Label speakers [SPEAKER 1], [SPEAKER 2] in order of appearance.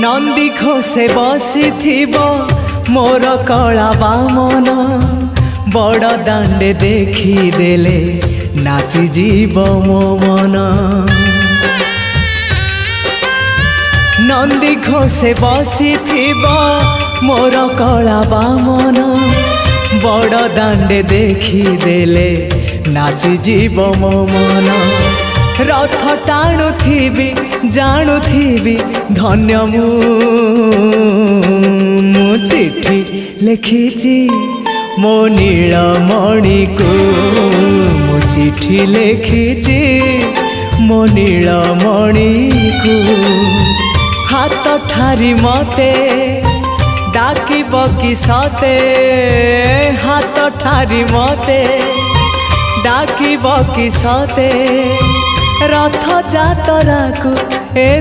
[SPEAKER 1] नंदी घोषे बसी मोर कला बामन बड़ दांडे देखी देले नाची जीव मो मन। नंदी घोषे बसी मोर कला बामन बड़ दांडे देखी देले नाची जीव मो मन। रथ टाणुथिबी जाणुथिबी धन्य मु चिट्ठी लिखिची मो नीलमणि को मु चिट्ठी लिखिची मो नीलमणि को। हाथ ठारी मते डाकिब कि सते हाथ ठारी मते डाकिब कि सते रथ जातरा को ए